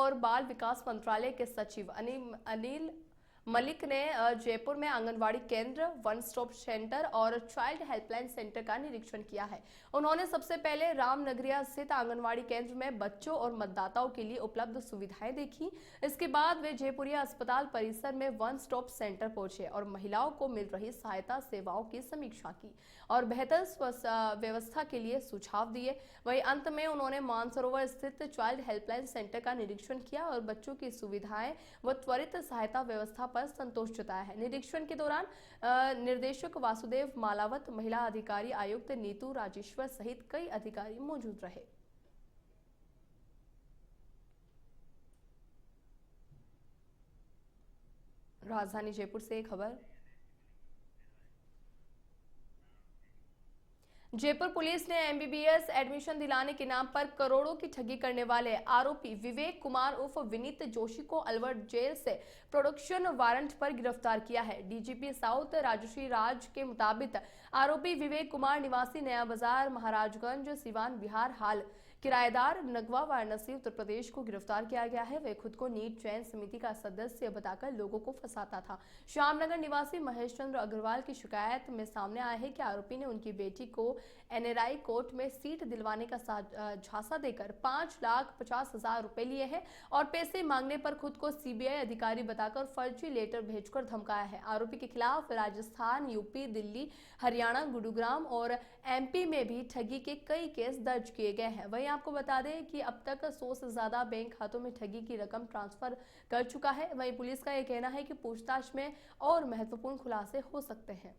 और बाल विकास मंत्रालय के सचिव अनिल मलिक ने जयपुर में आंगनवाड़ी केंद्र, वन स्टॉप सेंटर और चाइल्ड हेल्पलाइन सेंटर का निरीक्षण किया है। उन्होंने सबसे पहले रामनगरिया स्थित आंगनवाड़ी केंद्र में बच्चों और मतदाताओं के लिए उपलब्ध सुविधाएं देखी। इसके बाद वे जयपुरिया अस्पताल परिसर में वन स्टॉप सेंटर पहुंचे और महिलाओं को मिल रही सहायता सेवाओं की समीक्षा की और बेहतर व्यवस्था के लिए सुझाव दिए। वहीं अंत में उन्होंने मानसरोवर स्थित चाइल्ड हेल्पलाइन सेंटर का निरीक्षण किया और बच्चों की सुविधाएं व त्वरित सहायता व्यवस्था पर संतोष जताया है। निरीक्षण के दौरान निर्देशक वासुदेव मालावत, महिला अधिकारी आयुक्त नीतू राजेश्वर सहित कई अधिकारी मौजूद रहे। राजधानी जयपुर से खबर। जयपुर पुलिस ने एमबीबीएस एडमिशन दिलाने के नाम पर करोड़ों की ठगी करने वाले आरोपी विवेक कुमार उर्फ विनीत जोशी को अलवर जेल से प्रोडक्शन वारंट पर गिरफ्तार किया है। डीजीपी साउथ राजश्री राज के मुताबिक आरोपी विवेक कुमार निवासी नया बाजार, महाराजगंज, सिवान, बिहार, हाल किराएदार नगवा, वाराणसी, उत्तर प्रदेश को गिरफ्तार किया गया है। वे खुद को नीट चयन समिति का सदस्य बताकर लोगों को फंसाता था। श्यामनगर निवासी महेश चंद्र अग्रवाल की शिकायत में सामने आया है कि आरोपी ने उनकी बेटी को एनआरआई कोर्ट में सीट दिलवाने का झांसा देकर 5,50,000 रुपए लिए हैं और पैसे मांगने पर खुद को सीबीआई अधिकारी बताकर फर्जी लेटर भेजकर धमकाया है। आरोपी के खिलाफ राजस्थान, यूपी, दिल्ली, हरियाणा, गुरुग्राम और एमपी में भी ठगी के कई केस दर्ज किए गए हैं। वहीं आपको बता दें कि अब तक 100 से ज्यादा बैंक खातों में ठगी की रकम ट्रांसफर कर चुका है। वहीं पुलिस का यह कहना है कि पूछताछ में और महत्वपूर्ण खुलासे हो सकते हैं।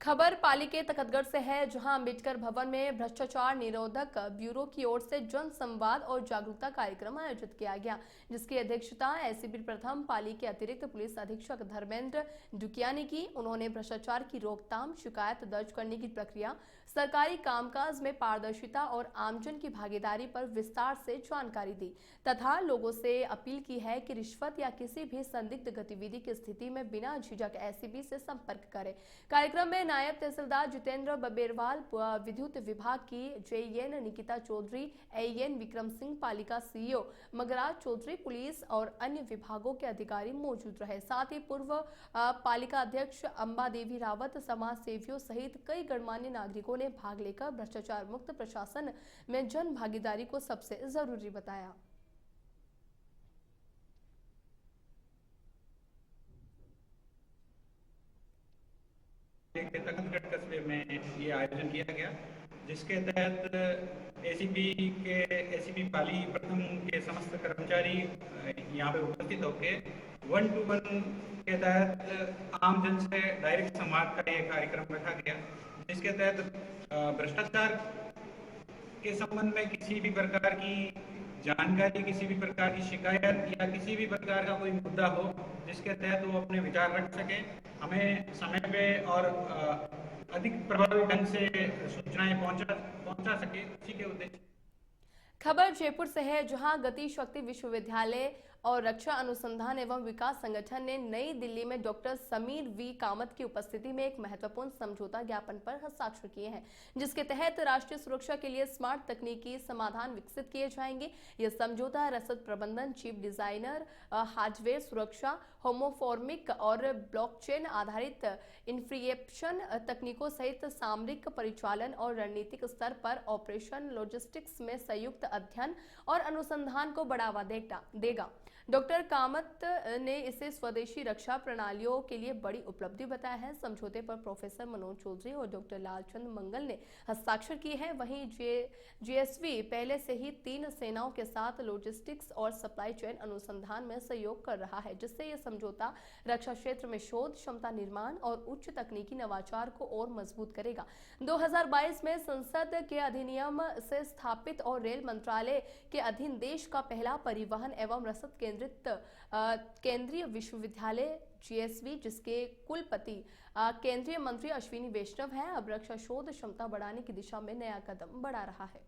खबर पाली के तखतगढ़ से है, जहां अंबेडकर भवन में भ्रष्टाचार निरोधक ब्यूरो की ओर से जन संवाद और जागरूकता कार्यक्रम आयोजित किया गया, जिसकी अध्यक्षता एसीपी प्रथम पाली के अतिरिक्त पुलिस अधीक्षक धर्मेंद्र डुकिया ने की। उन्होंने भ्रष्टाचार की रोकथाम, शिकायत दर्ज करने की प्रक्रिया, सरकारी कामकाज में पारदर्शिता और आमजन की भागीदारी पर विस्तार से जानकारी दी तथा लोगों से अपील की है कि रिश्वत या किसी भी संदिग्ध गतिविधि की स्थिति में बिना झिझक एसीबी से संपर्क करें। कार्यक्रम में नायब तहसीलदार जितेंद्र बबेरवाल, विद्युत विभाग की जेईएन निकिता चौधरी, एईएन विक्रम सिंह, पालिका सीईओ मगराज चौधरी, पुलिस और अन्य विभागों के अधिकारी मौजूद रहे। साथ ही पूर्व पालिका अध्यक्ष अंबा देवी रावत, समाज सेवियों सहित कई गणमान्य नागरिकों ने भाग लेकर भ्रष्टाचार मुक्त प्रशासन में जन भागीदारी को सबसे जरूरी बताया। तखतगढ़ कस्बे में ये आयोजन किया गया, जिसके तहत एसीपी पाली प्रथम के समस्त कर्मचारी यहाँ पे उपस्थित होकर 1-to-1 के तहत आम जन से डायरेक्ट संवाद का ये कार्यक्रम रखा गया, जिसके तहत भ्रष्टाचार के संबंध में किसी भी प्रकार की जानकारी, किसी भी प्रकार की शिकायत या किसी भी प्रकार का कोई मुद्दा हो जिसके तहत वो अपने विचार रख सके, हमें समय पे और अधिक प्रभावी ढंग से सूचनाएं पहुंचा सके, उसी के उद्देश्य। खबर जयपुर से है, जहां गति शक्ति विश्वविद्यालय और रक्षा अनुसंधान एवं विकास संगठन ने नई दिल्ली में डॉक्टर समीर वी कामत की उपस्थिति में एक महत्वपूर्ण समझौता ज्ञापन पर हस्ताक्षर किए हैं, जिसके तहत राष्ट्रीय सुरक्षा के लिए स्मार्ट तकनीकी समाधान विकसित किए जाएंगे। यह समझौता रसद प्रबंधन, चिप डिजाइनर, हार्डवेयर सुरक्षा, होमोफॉर्मिक और ब्लॉकचेन आधारित इन्क्रिप्शन तकनीकों सहित सामरिक परिचालन और रणनीतिक स्तर पर ऑपरेशन लॉजिस्टिक्स में संयुक्त अध्ययन और अनुसंधान को बढ़ावा देगा। डॉक्टर कामत ने इसे स्वदेशी रक्षा प्रणालियों के लिए बड़ी उपलब्धि बताया है। समझौते पर प्रोफेसर मनोज चौधरी और डॉक्टर लालचंद मंगल ने हस्ताक्षर किए हैं। वहीं जीएसवी पहले से ही 3 सेनाओं के साथ लॉजिस्टिक्स और सप्लाई चेन अनुसंधान में सहयोग कर रहा है, जिससे यह समझौता रक्षा क्षेत्र में शोध, क्षमता निर्माण और उच्च तकनीकी नवाचार को और मजबूत करेगा। 2022 में संसद के अधिनियम से स्थापित और रेल मंत्रालय के अधीन देश का पहला परिवहन एवं रसद केंद्रित केंद्रीय विश्वविद्यालय जीएसवी, जिसके कुलपति केंद्रीय मंत्री अश्विनी वैष्णव हैं, अब रक्षा शोध क्षमता बढ़ाने की दिशा में नया कदम बढ़ा रहा है।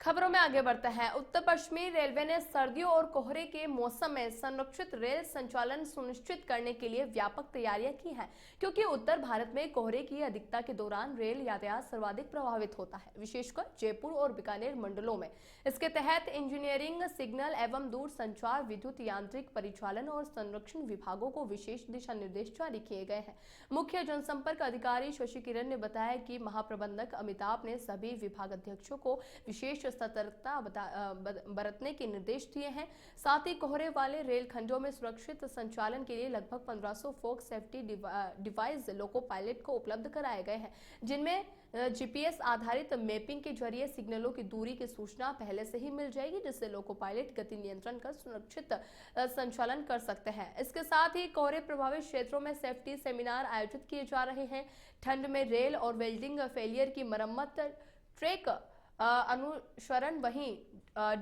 खबरों में आगे बढ़ते हैं। उत्तर पश्चिमी रेलवे ने सर्दियों और कोहरे के मौसम में संरक्षित रेल संचालन सुनिश्चित करने के लिए व्यापक तैयारियां की हैं, क्योंकि उत्तर भारत में कोहरे की अधिकता के दौरान रेल यातायात सर्वाधिक प्रभावित होता है, विशेषकर जयपुर और बीकानेर मंडलों में। इसके तहत इंजीनियरिंग, सिग्नल एवं दूर संचार, विद्युत यांत्रिक परिचालन और संरक्षण विभागों को विशेष दिशा निर्देश जारी किए गए हैं। मुख्य जनसंपर्क अधिकारी शशि किरण ने बताया कि महाप्रबंधक अमिताभ ने सभी विभागाध्यक्षों को विशेष सतर्कता बरतने के निर्देश दिए हैं। साथ ही कोहरे वाले रेल खंडों में सुरक्षित संचालन के लिए लगभग 1500 फोक सेफ्टी डिवाइस लोको पायलट को उपलब्ध कराए गए हैं, जिनमें जीपीएस आधारित मैपिंग के जरिए सिग्नलों की दूरी की सूचना पहले से ही मिल जाएगी, जिससे लोको पायलट गति नियंत्रण कर सुरक्षित संचालन कर सकते हैं। इसके साथ ही कोहरे प्रभावित क्षेत्रों में सेफ्टी सेमिनार आयोजित किए जा रहे हैं। ठंड में रेल और वेल्डिंग फेलियर की मरम्मत, ट्रैक अनुसरण, वहीं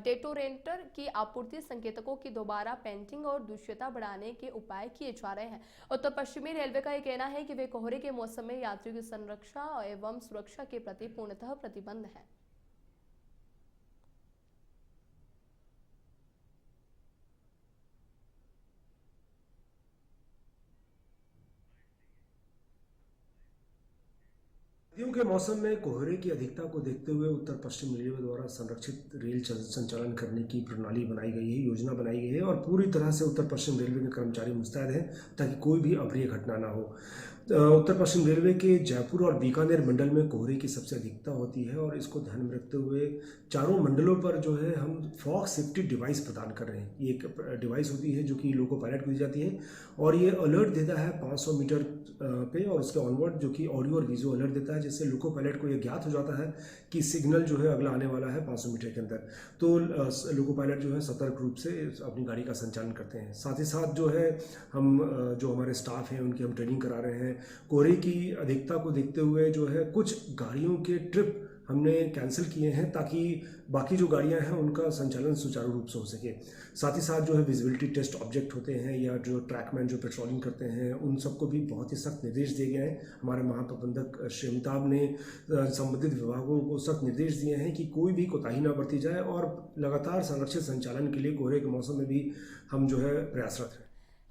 डेटोरेटर की आपूर्ति, संकेतकों की दोबारा पेंटिंग और दृश्यता बढ़ाने के उपाय किए जा रहे हैं। उत्तर पश्चिमी रेलवे का यह कहना है कि वे कोहरे के मौसम में यात्रियों की संरक्षा एवं सुरक्षा के प्रति पूर्णतः प्रतिबद्ध है। सर्दियों के मौसम में कोहरे की अधिकता को देखते हुए उत्तर पश्चिम रेलवे द्वारा संरक्षित रेल संचालन करने की प्रणाली बनाई गई है, योजना बनाई गई है और पूरी तरह से उत्तर पश्चिम रेलवे के कर्मचारी मुस्तैद हैं ताकि कोई भी अप्रिय घटना ना हो। उत्तर पश्चिम रेलवे के जयपुर और बीकानेर मंडल में कोहरे की सबसे अधिकता होती है और इसको ध्यान में रखते हुए चारों मंडलों पर जो है हम फॉग सेफ्टी डिवाइस प्रदान कर रहे हैं। ये एक डिवाइस होती है जो कि लोको पायलट को दी जाती है और ये अलर्ट देता है 500 मीटर पे और उसके ऑनवर्ड जो कि ऑडियो और वीडियो अलर्ट देता है, जिससे लोको पायलट को ये ज्ञात हो जाता है कि सिग्नल जो है अगला आने वाला है 500 मीटर के अंदर। तो लोको पायलट जो है सतर्क रूप से अपनी गाड़ी का संचालन करते हैं। साथ ही साथ जो है हम जो हमारे स्टाफ हैं उनकी हम ट्रेनिंग करा रहे हैं। कोहरे की अधिकता को देखते हुए जो है कुछ गाड़ियों के ट्रिप हमने कैंसिल किए हैं ताकि बाकी जो गाड़ियां हैं उनका संचालन सुचारू रूप से हो सके। साथ ही साथ जो है विजिबिलिटी टेस्ट ऑब्जेक्ट होते हैं या जो ट्रैकमैन जो पेट्रोलिंग करते हैं उन सबको भी बहुत ही सख्त निर्देश दिए गए हैं। हमारे महाप्रबंधक श्री अमिताभ ने संबंधित विभागों को सख्त निर्देश दिए हैं कि कोई भी कोताही ना बरती जाए और लगातार संरक्षित संचालन के लिए कोहरे के मौसम में भी हम जो है प्रयासरत हैं।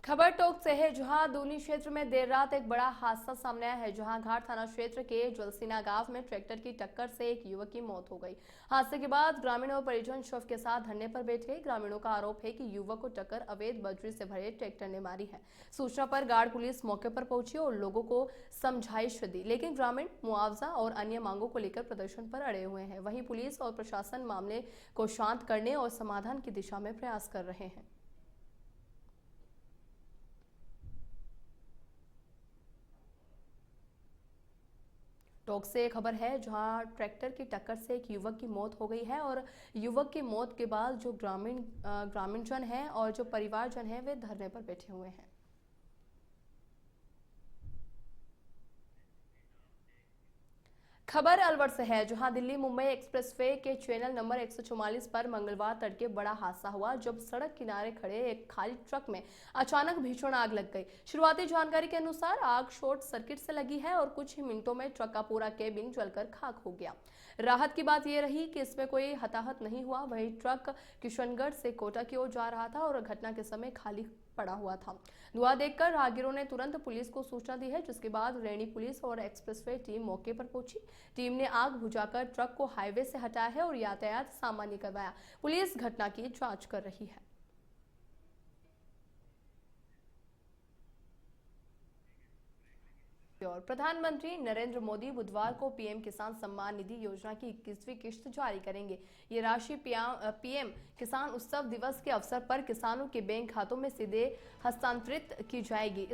खबर टोक से है, जहां दूनी क्षेत्र में देर रात एक बड़ा हादसा सामने आया है, जहां घाट थाना क्षेत्र के जलसीना गांव में ट्रैक्टर की टक्कर से एक युवक की मौत हो गई। हादसे के बाद ग्रामीण और परिजन शव के साथ धरने पर बैठ गए। ग्रामीणों का आरोप है कि युवक को टक्कर अवैध बजरी से भरे ट्रैक्टर ने मारी है। सूचना पर गार्ड पुलिस मौके पर पहुंची और लोगों को समझाइश दी, लेकिन ग्रामीण मुआवजा और अन्य मांगों को लेकर प्रदर्शन पर अड़े हुए हैं। वहीं पुलिस और प्रशासन मामले को शांत करने और समाधान की दिशा में प्रयास कर रहे हैं। टोक से खबर है, जहां ट्रैक्टर की टक्कर से एक युवक की मौत हो गई है और युवक की मौत के बाद जो ग्रामीणजन हैं और जो परिवारजन हैं वे धरने पर बैठे हुए हैं। खबर अलवर से है, जहां दिल्ली मुंबई एक्सप्रेसवे के चैनल नंबर 144 पर मंगलवार तड़के बड़ा हादसा हुआ, जब सड़क किनारे खड़े एक खाली ट्रक में अचानक भीषण आग लग गई। शुरुआती जानकारी के अनुसार आग शॉर्ट सर्किट से लगी है और कुछ ही मिनटों में ट्रक का पूरा केबिन जलकर खाक हो गया। राहत की बात यह रही कि इसमें कोई हताहत नहीं हुआ। वहीं ट्रक किशनगढ़ से कोटा की ओर जा रहा था और घटना के समय खाली पड़ा हुआ था। धुआं देखकर राहगीरों ने तुरंत पुलिस को सूचना दी है, जिसके बाद रैनी पुलिस और एक्सप्रेसवे टीम मौके पर पहुंची। टीम ने आग बुझाकर ट्रक को हाईवे से हटाया है और यातायात सामान्य करवाया। पुलिस घटना की जांच कर रही है। और प्रधानमंत्री नरेंद्र मोदी बुधवार को पीएम किसान सम्मान निधि योजना की 21वीं किश्त जारी करेंगे। ये राशि पीएम किसान उत्सव दिवस के अवसर पर किसानों के बैंक खातों में सीधे हस्तांतरित की जाएगी।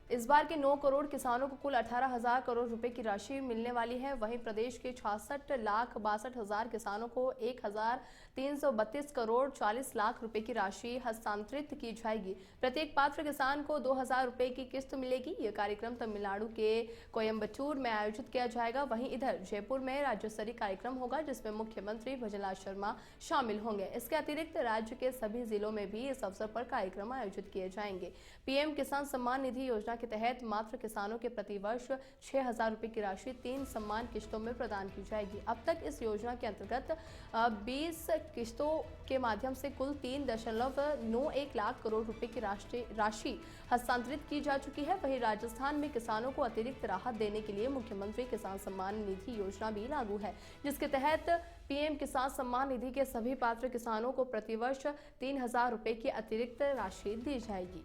इस बार के 9 करोड़ किसानों को कुल 18,000 करोड़ रुपए की राशि मिलने वाली है। वहीं प्रदेश के 66,62,000 किसानों को 1,332 करोड़ 40 लाख रुपए की राशि हस्तांतरित की जाएगी। प्रत्येक पात्र किसान को 2,000 रुपए की किस्त मिलेगी। यह कार्यक्रम तमिलनाडु के कोयम्बटूर में आयोजित किया जाएगा। वहीं इधर जयपुर में राज्य स्तरीय कार्यक्रम होगा, जिसमें मुख्यमंत्री भजनलाल शर्मा शामिल होंगे। इसके अतिरिक्त राज्य के सभी जिलों में भी इस अवसर पर कार्यक्रम आयोजित किए जाएंगे। पीएम किसान सम्मान निधि योजना के तहत मात्र किसानों के प्रतिवर्ष 6,000 रुपए की राशि 3 सम्मान किश्तों में प्रदान की जाएगी। अब तक इस योजना के अंतर्गत 20 किश्तों के माध्यम से कुल 3.91 लाख करोड़ रुपए की राशि हस्तांतरित की जा चुकी है। वहीं राजस्थान में किसानों को अतिरिक्त राहत देने के लिए मुख्यमंत्री किसान सम्मान निधि योजना भी लागू है, जिसके तहत पीएम किसान सम्मान निधि के सभी पात्र किसानों को प्रतिवर्ष 3,000 रुपए की अतिरिक्त राशि दी जाएगी।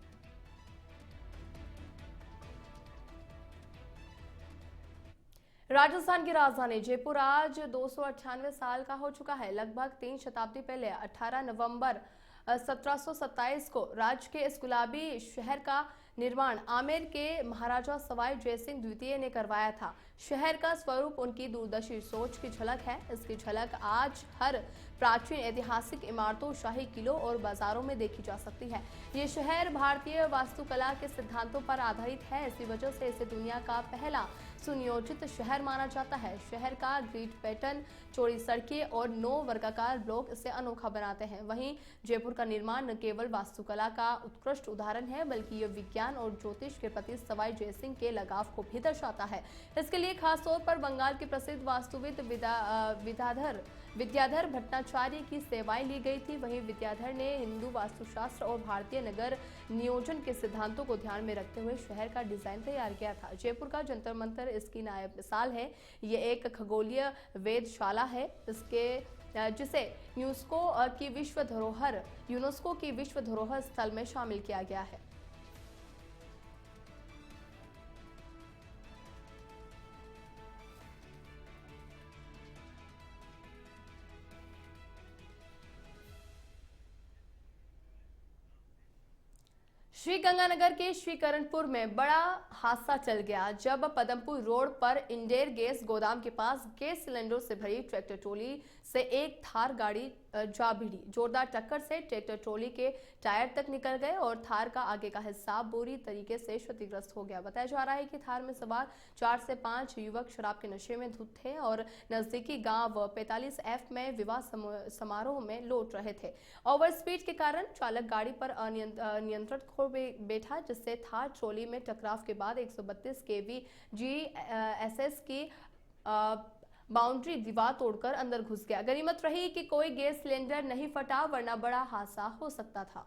राजस्थान की राजधानी जयपुर आज 298 साल का हो चुका है। लगभग 3 शताब्दी पहले 18 नवंबर 1727 को राज्य के इस गुलाबी शहर का निर्माण आमेर के महाराजा सवाई जयसिंह द्वितीय ने करवाया था। शहर का स्वरूप उनकी दूरदर्शी सोच की झलक है। इसकी झलक आज हर प्राचीन ऐतिहासिक इमारतों, शाही किलों और बाजारों में देखी जा सकती है। ये शहर भारतीय वास्तुकला के सिद्धांतों पर आधारित है। इसी वजह से इसे दुनिया का पहला सुनियोजित शहर माना जाता है। शहर का ग्रिड पैटर्न, चौड़ी सड़कें और 9 वर्गाकार ब्लॉक इसे अनोखा बनाते हैं। वहीं जयपुर का निर्माण न केवल वास्तुकला का उत्कृष्ट उदाहरण है, बल्कि यह विज्ञान और ज्योतिष के प्रति सवाई जयसिंह के लगाव को भी दर्शाता है। इसके लिए खासतौर पर बंगाल के प्रसिद्ध वास्तुविद विद्याधर भट्टाचार्य की सेवाएं ली गई थी। वहीं विद्याधर ने हिंदू वास्तुशास्त्र और भारतीय नगर नियोजन के सिद्धांतों को ध्यान में रखते हुए शहर का डिजाइन तैयार किया था। जयपुर का जंतर मंतर इसकी नायब मिसाल है। ये एक खगोलीय वेधशाला है जिसे यूनेस्को की विश्व धरोहर स्थल में शामिल किया गया है। श्री गंगानगर के श्रीकरणपुर में बड़ा हादसा चल गया जब पदमपुर रोड पर इंडेन गैस गोदाम के पास गैस सिलेंडर से भरी ट्रैक्टर ट्रॉली से एक थार गाड़ी जा भिड़ी। जोरदार टक्कर से ट्रैक्टर ट्रॉली के टायर तक निकल गए और थार का आगे का हिस्सा बुरी तरीके से क्षतिग्रस्त हो गया। बताया जा रहा है कि थार में सवार 4 से 5 युवक शराब के नशे में धुत थे और नजदीकी गांव 45F में विवाह समारोह में लौट रहे थे। ओवर स्पीड के कारण चालक गाड़ी पर अनियंत्रित हो बैठा, जिससे थार ट्रॉली में टकराव के बाद 132 kV GSS की बाउंड्री दीवार तोड़कर अंदर घुस गया। गनीमत रही कि कोई गैस सिलेंडर नहीं फटा, वरना बड़ा हादसा हो सकता था।